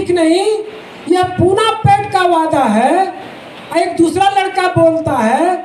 भीख नहीं, यह पूना पेट का वादा है। एक दूसरा लड़का बोलता है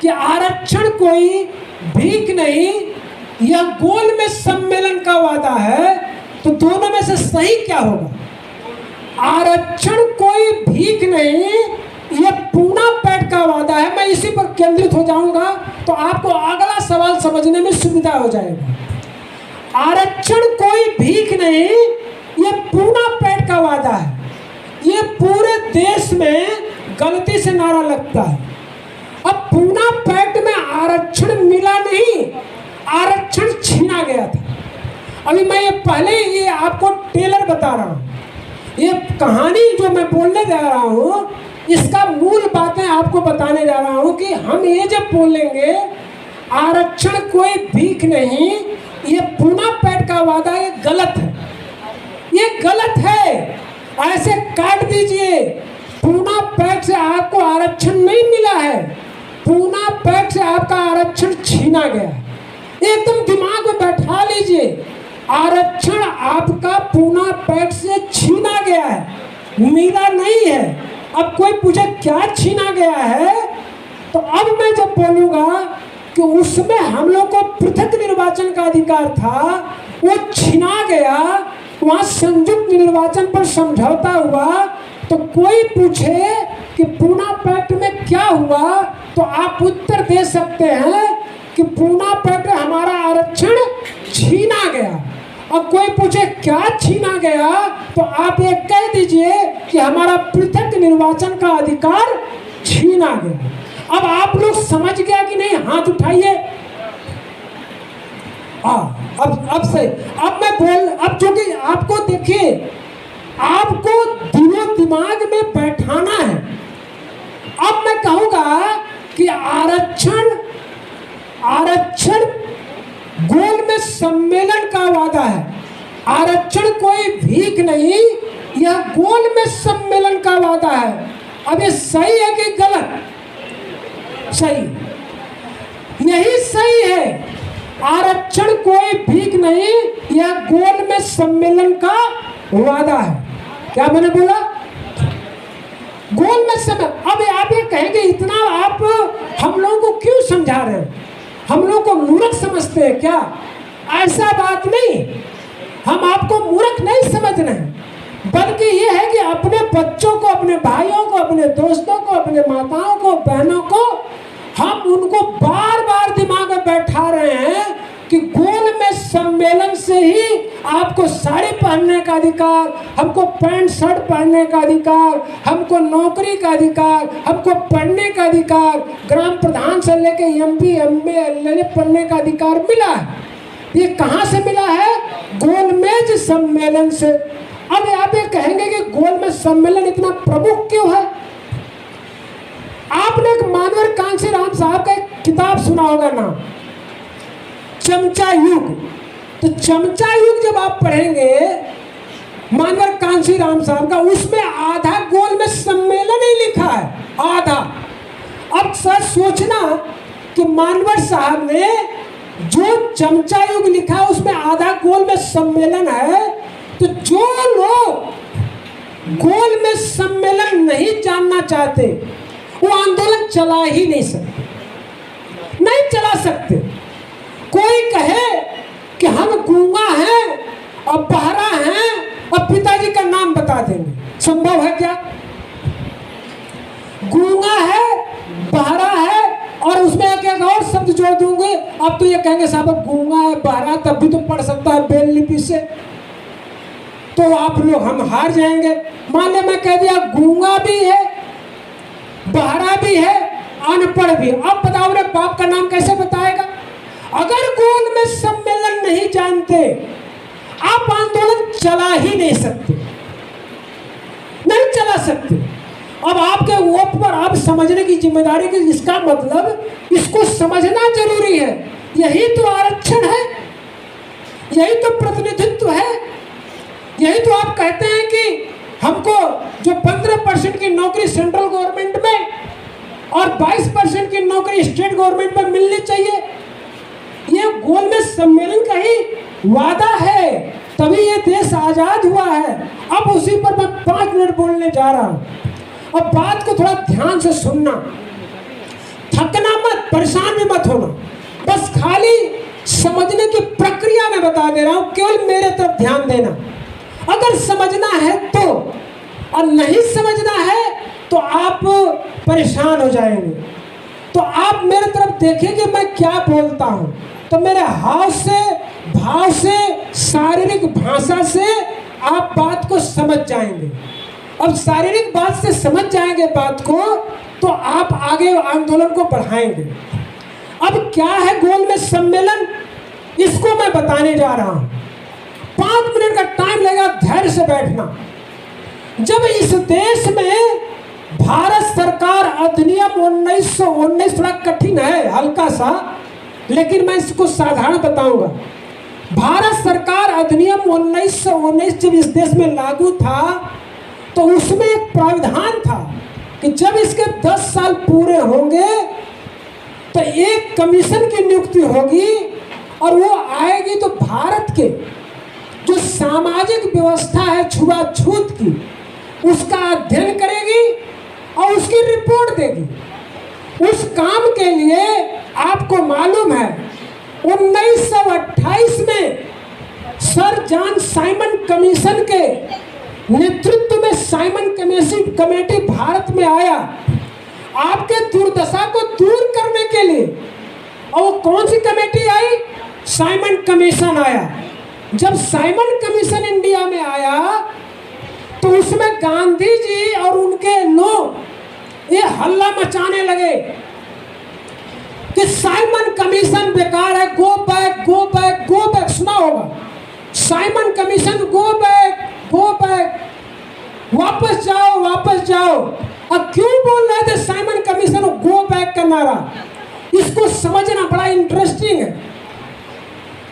कि आरक्षण कोई भीख नहीं, यह गोल में सम्मेलन का वादा है। तो दोनों में से सही क्या होगा? आरक्षण कोई भीख नहीं, यह पूना पेट का वादा है। मैं इसी पर केंद्रित हो जाऊंगा तो आपको अगला सवाल समझने में सुविधा हो जाएगा। आरक्षण कोई भीख नहीं, यह पूना पेट का वादा है। ये पूरे देश में गलती से नारा लगता है। अब पूना पेट में आरक्षण मिला नहीं, आरक्षण छीना गया था। अभी मैं ये पहले ये आपको टेलर बता रहा हूँ। ये कहानी जो मैं बोलने जा रहा हूँ, इसका मूल बातें आपको बताने जा रहा हूँ कि हम ये जब बोलेंगे आरक्षण कोई भीख नहीं, ये पूना पेट का वादा, ये गलत है, ये गलत है। ऐसे काट दीजिए। पूना पेट से आपको आरक्षण नहीं मिला है, पूना पेट से आपका आरक्षण छीना गया है। एकदम दिमाग में बैठा लीजिए, आरक्षण आपका पूना पेट से छीना गया है, मिला नहीं है। अब कोई पूछे क्या छीना गया है, तो अब मैं जब बोलूँगा कि उसमें हम लोग को पृथक निर्वाचन का अधिकार था, वो छीना गया, वहाँ संयुक्त निर्वाचन पर समझौता हुआ, तो कोई पूछे कि पूना पेट में क्या हुआ, तो आप उत्तर दे सकते हैं कि पूना पेट में हमारा आरक्षण छीना गया। और कोई पूछे क्या छीना गया, तो आप ये कह दीजिए कि हमारा पृथक निर्वाचन का अधिकार छीना गया। अब आप लोग समझ गया कि नहीं? हाथ उठाइए। अब सही। अब मैं बोल, अब जो कि आपको देखिए, आपको दिलो दिमाग में बैठाना है। अब मैं कहूँगा कि आरक्षण गोल में सम्मेलन का वादा है। आरक्षण कोई भीख नहीं, यह गोल में सम्मेलन का वादा है। अब ये सही है कि गलत? सही, यही सही है। आरक्षण कोई भीख नहीं, यह गोल में सम्मेलन का वादा है। क्या मैंने बोला? गोल में सम्मेलन। अब आप ये कहेंगे इतना आप हम लोगों को क्यों समझा रहे हैं? हम लोग को मूर्ख समझते हैं क्या? ऐसा बात नहीं, हम आपको मूर्ख नहीं समझ रहे हैं, बल्कि ये है कि अपने बच्चों को, अपने भाइयों को, अपने दोस्तों को, अपने माताओं को, बहनों को, हम उनको बार बार दिमाग में बैठा रहे हैं कि गोल में सम्मेलन से ही आपको साड़ी पहनने का अधिकार, हमको पैंट शर्ट पहनने का अधिकार, हमको नौकरी का अधिकार, हमको पढ़ने का अधिकार, ग्राम प्रधान से लेके MP MA पढ़ने का अधिकार मिला है। ये कहाँ से मिला है? गोलमेज सम्मेलन से। अब आप ये कहेंगे कि गोल में सम्मेलन इतना प्रमुख क्यों है? आपने एक मानवर कांशीराम साहब का एक किताब सुना होगा नाम, चमचा युग। तो चमचा युग जब आप पढ़ेंगे मानवर कांशीराम साहब का, उसमें आधा गोल में सम्मेलन ही लिखा है, आधा। अब सर सोचना कि मानवर साहब ने जो चमचा युग लिखा उसमें आधा गोल में सम्मेलन है, तो जो लोग गोल में सम्मेलन नहीं जानना चाहते वो आंदोलन चला ही नहीं सकते, नहीं चला सकते। कोई कहे कि हम गूंगा हैं और बहरा हैं और पिताजी का नाम बता देंगे, संभव है क्या? गूंगा है, बहरा है और उसमें एक और शब्द जोड़ दूंगे, अब तो ये कहेंगे साहब अब गूंगा है, बहरा तब भी तो पढ़ सकता है ब्रेल लिपि से, तो आप लोग हम हार जाएंगे। मान ले मैं कह दिया गूंगा भी है, बहरा भी है, अनपढ़ भी। अब बताओ रे बाप का नाम कैसे बताएगा? अगर गोल में सम्मेलन नहीं जानते, आप आंदोलन चला ही नहीं सकते, नहीं चला सकते। अब आपके ऊपर आप समझने की जिम्मेदारी की, इसका मतलब इसको समझना जरूरी है। यही तो आरक्षण है, यही तो प्रतिनिधित्व है, यही तो आप कहते हैं कि हमको जो 15% की नौकरी सेंट्रल गवर्नमेंट में और 22% की नौकरी स्टेट गवर्नमेंट में मिलनी चाहिए, ये गोल में सम्मेलन का ही वादा है। तभी ये देश आजाद हुआ है। अब उसी पर मैं 5 मिनट बोलने जा रहा हूं। अब बात को थोड़ा ध्यान से सुनना, थकना मत, परेशान भी मत होना, बस खाली समझने की प्रक्रिया में बता दे रहा हूं, केवल मेरे तरफ ध्यान देना। अगर समझना है तो, और नहीं समझना है तो आप परेशान हो जाएंगे। तो आप मेरे तरफ देखेंगे मैं क्या बोलता हूं, तो मेरे हाव से, भाव से, शारीरिक भाषा से आप बात को समझ जाएंगे। अब शारीरिक बात से समझ जाएंगे बात को, तो आप आगे आंदोलन को बढ़ाएंगे। अब क्या है गोलमेज सम्मेलन, इसको मैं बताने जा रहा हूं। 5 मिनट का टाइम लगेगा, धैर्य से बैठना। जब इस देश में भारत सरकार अधिनियम 1919, थोड़ा कठिन है हल्का सा, लेकिन मैं इसको साधारण बताऊंगा। भारत सरकार अधिनियम 1919 जब इस देश में लागू था, तो उसमें एक प्रावधान था कि जब इसके 10 साल पूरे होंगे तो एक कमीशन की नियुक्ति होगी, और वो आएगी तो भारत के जो सामाजिक व्यवस्था है छुआछूत की, उसका अध्ययन करेगी और उसकी रिपोर्ट देगी। उस काम के लिए आपको मालूम है 1928 में सर जॉन साइमन कमीशन के नेतृत्व में साइमन कमेटी भारत में आया, आपके दुर्दशा को दूर करने के लिए। और वो कौन सी कमेटी आई? साइमन कमीशन आया। जब साइमन कमीशन इंडिया में आया, तो उसमें गांधी जी और उनके लोग ये हल्ला मचाने लगे कि साइमन कमीशन बेकार है, go back, go back, go back. सुना होगा, Simon commission, go back, go back, वापस जाओ, वापस जाओ। अब क्यों बोल रहे थे साइमन कमीशन गो बैक का नारा? इसको समझना बड़ा इंटरेस्टिंग है।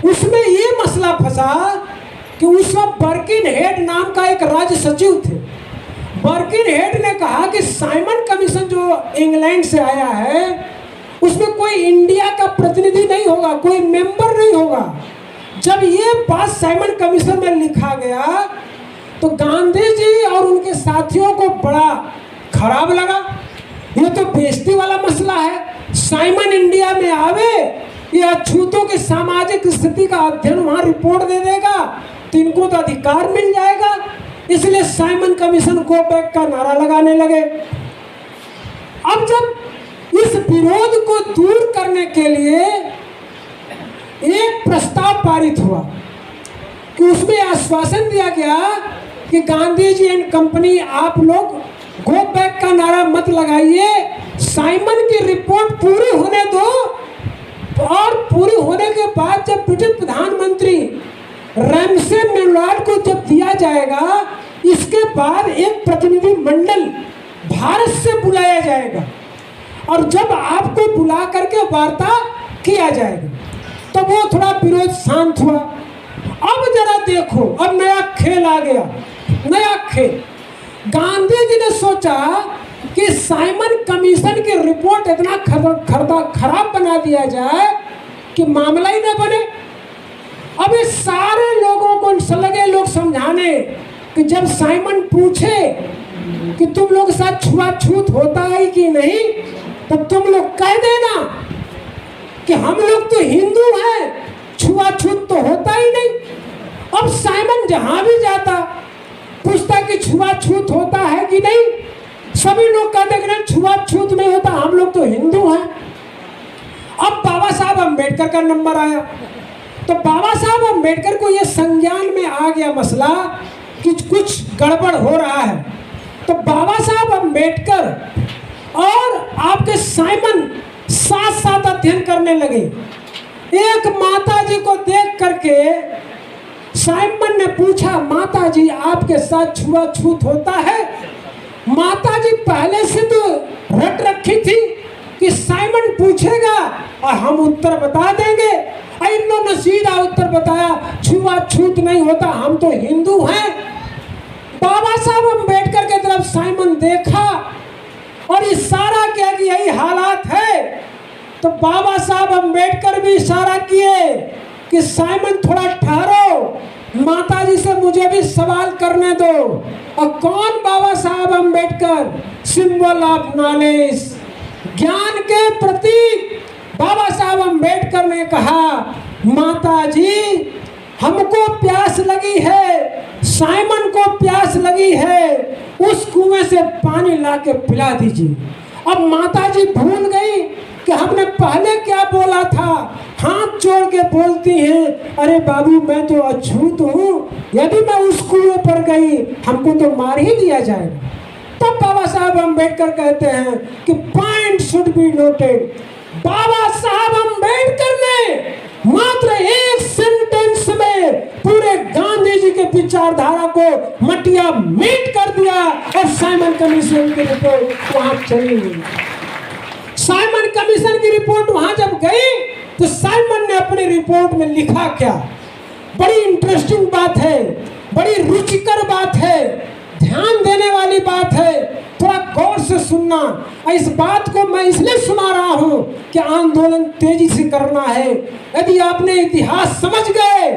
उसमें ये मसला फंसा कि उस वक्त बर्किनहेड नाम का एक राज्य सचिव थे। बर्किनहेड ने कहा कि साइमन कमीशन जो इंग्लैंड से आया है, उसमें कोई इंडिया का प्रतिनिधि नहीं होगा, कोई मेंबर नहीं होगा। जब ये बात साइमन कमीशन में लिखा गया, तो गांधी जी और उनके साथियों को बड़ा खराब लगा। ये तो बेइज्जती वाला मसला है। साइमन इंडिया में आवे, ये अछूतों की सामाजिक स्थिति का अध्ययन वहां रिपोर्ट दे देगा, तो इनको तो अधिकार मिल जाएगा। इसलिए साइमन कमीशन गो बैक का नारा लगाने लगे। अब जब इस विरोध को दूर करने के लिए एक प्रस्ताव पारित हुआ कि उसमें आश्वासन दिया गया कि गांधी जी एंड कंपनी, आप लोग गो बैक का नारा मत लगाइए, साइमन की रिपोर्ट पूरी होने दो, और पूरी होने के बाद जब ब्रिटिश प्रधानमंत्री रैमसे मैक्डॉनल्ड को जब दिया जाएगा, इसके बाद एक प्रतिनिधि मंडल भारत से बुलाया जाएगा, और जब आपको बुला करके वार्ता किया जाएगा। तो वो थोड़ा विरोध शांत हुआ। अब जरा देखो, अब नया खेल आ गया, नया खेल। गांधी जी ने सोचा कि साइमन कमीशन की रिपोर्ट इतना खराब बना दिया जाए कि मामला ही न बने। अब ये सारे लोगों को लगे लोग समझाने कि जब साइमन पूछे कि तुम लोग के साथ छुआछूत होता है कि नहीं, तो तुम लोग कह देना कि हम लोग तो हिंदू हैं, छुआछूत तो होता ही नहीं। अब साइमन जहां भी जाता पूछता कि छुआछूत होता है कि नहीं, सभी लोग कहते कि नहीं छुआछूत नहीं होता, हम लोग तो हिंदू हैं। अब बाबा साहब अम्बेडकर का नंबर आया, तो बाबा साहब अम्बेडकर को यह संज्ञान में आ गया मसला कि कुछ गड़बड़ हो रहा है। तो बाबा साहब अम्बेडकर और आपके साइमन साथ साथ अध्ययन करने लगे। एक माता जी को देख करके साइमन ने पूछा, माता जी आपके साथ छुआछूत होता है? माता जी पहले से तो रट रखी थी कि साइमन पूछेगा और हम उत्तर बता देंगे। इन्होंने सीधा उत्तर बताया, छुआछूत नहीं होता, हम तो हिंदू हैं। बाबा साहब अम्बेडकर के तरफ साइमन देखा और इशारा किया कि यही हालात है। तो बाबा साहब अम्बेडकर भी इशारा किए कि साइमन थोड़ा ठहरो, माताजी से मुझे भी सवाल करने दो। और कौन बाबा Saheb Ambedkar? Symbol of knowledge, ज्ञान के प्रतीक बाबा साहब अम्बेडकर ने कहा, माताजी हमको प्यास लगी है, साइमन को प्यास लगी है, उस कुएं से पानी लाके पिला दीजिए। अब माताजी भूल गई कि हमने पहले क्या बोला था। हाथ जोड़ के बोलती हैं, अरे बाबू मैं तो अछूत हूँ, यदि मैं उस कुएं पर गई हमको तो मार ही दिया जाएगा। तब बाबा साहब अम्बेडकर कहते हैं कि पॉइंट शुड बी नोटेड, बाबा साहब अम्बेडकर ने मात्र एक सेंटेंस में पूरे गांधी जी के विचारधारा को मटिया मीट कर दिया। और साइमन कमीशन की रिपोर्ट वहां चली गई। साइमन कमीशन की रिपोर्ट वहां जब गई तो साइमन ने अपनी रिपोर्ट में लिखा क्या? बड़ी इंटरेस्टिंग बात है, बड़ी रुचिकर बात है, ध्यान देने वाली बात है, थोड़ा गौर से सुनना। इस बात को मैं इसलिए सुना रहा हूं कि आंदोलन तेजी से करना है। यदि आपने इतिहास समझ गए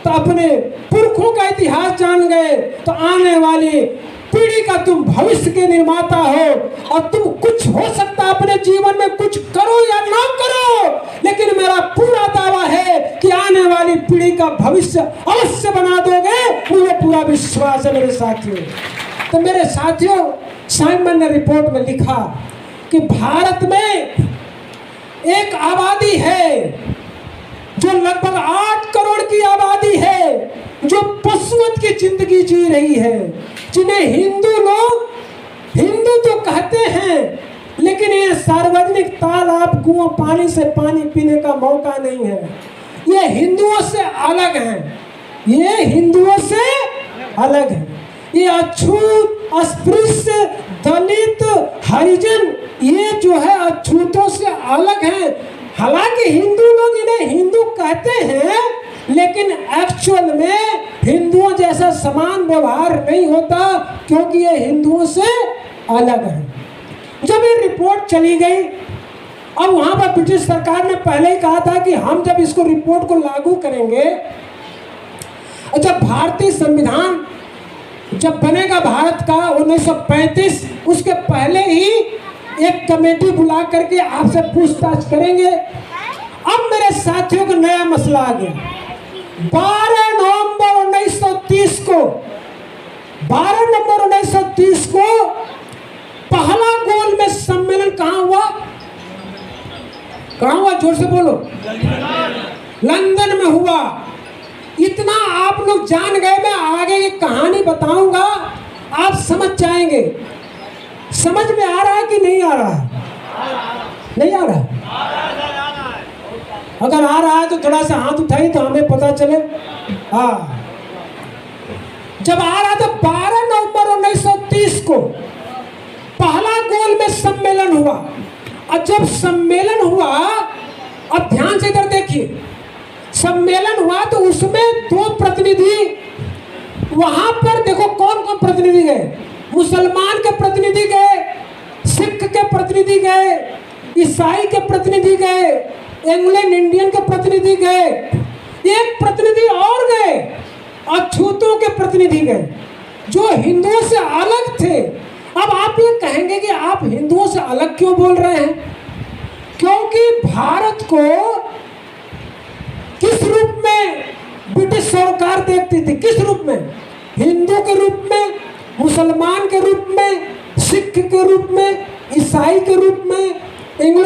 तो अपने पुरखों का इतिहास जान गए तो आने वाली पीढ़ी का तुम भविष्य के निर्माता हो। और तुम कुछ हो सकता अपने जीवन में कुछ करो या ना करो, लेकिन मेरा पूरा दावा है कि आने वाली पीढ़ी का भविष्य अवश्य बना दोगे, मुझे पूरा विश्वास है मेरे साथियों। तो मेरे साथियों, साइमन ने रिपोर्ट में लिखा कि भारत में एक आबादी है जो लगभग 8 करोड़ की आबादी है, जो पशुवत की जिंदगी जी रही है, जिन्हें हिंदू लोग हिंदू तो कहते हैं, लेकिन ये सार्वजनिक तालाब कुआं पानी से पानी पीने का मौका नहीं है। ये हिंदुओं से अलग हैं, ये हिंदुओं से अलग है। ये अछूत, अस्पृश्य, दलित, हरिजन, ये जो है अछूतों से अलग हैं। हालांकि हिंदू लोग इन्हें हिंदू कहते हैं, लेकिन एक्चुअल में हिंदुओं जैसा समान व्यवहार नहीं होता, क्योंकि ये हिंदुओं से अलग है। जब ये रिपोर्ट चली गई, अब वहां पर ब्रिटिश सरकार ने पहले ही कहा था कि हम जब इसको रिपोर्ट को लागू करेंगे, जब भारतीय संविधान जब बनेगा भारत का 1935, उसके पहले ही एक कमेटी बुला करके आपसे पूछताछ करेंगे। अब मेरे साथियों को नया मसला आ गया। 12 नवंबर 1930 को पहला गोल में सम्मेलन कहाँ हुआ? कहाँ हुआ? जोर से बोलो। लंदन में हुआ। इतना आप लोग जान गए, मैं आगे की कहानी बताऊंगा, आप समझ जाएंगे। समझ में आ रहा है कि नहीं आ रहा है? नहीं आ रहा है? अगर आ रहा है तो थोड़ा सा हाथ उठाइए तो हमें पता चले। हाँ, जब आ रहा था 12 नवंबर 1930 को पहला गोल में सम्मेलन हुआ। और जब सम्मेलन हुआ, अब ध्यान से इधर देखिए, सम्मेलन हुआ तो उसमें 2 प्रतिनिधि वहां पर, देखो कौन कौन प्रतिनिधि गए? मुसलमान के प्रतिनिधि गए, सिख के प्रतिनिधि गए, ईसाई के प्रतिनिधि गए, एंग्लो इंडियन के प्रतिनिधि गए, एक प्रतिनिधि और गए, अछूतों के प्रतिनिधि गए, जो हिंदुओं से अलग थे। अब आप ये कहेंगे कि आप हिंदुओं से अलग क्यों बोल रहे हैं? क्योंकि भारत को किस रूप में ब्रिटिश सरकार देखती थी? किस रूप में? हिंदू के रूप में, मुसलमान के रूप में, सिख के रूप में, ईसाई के रूप में, एंग्लो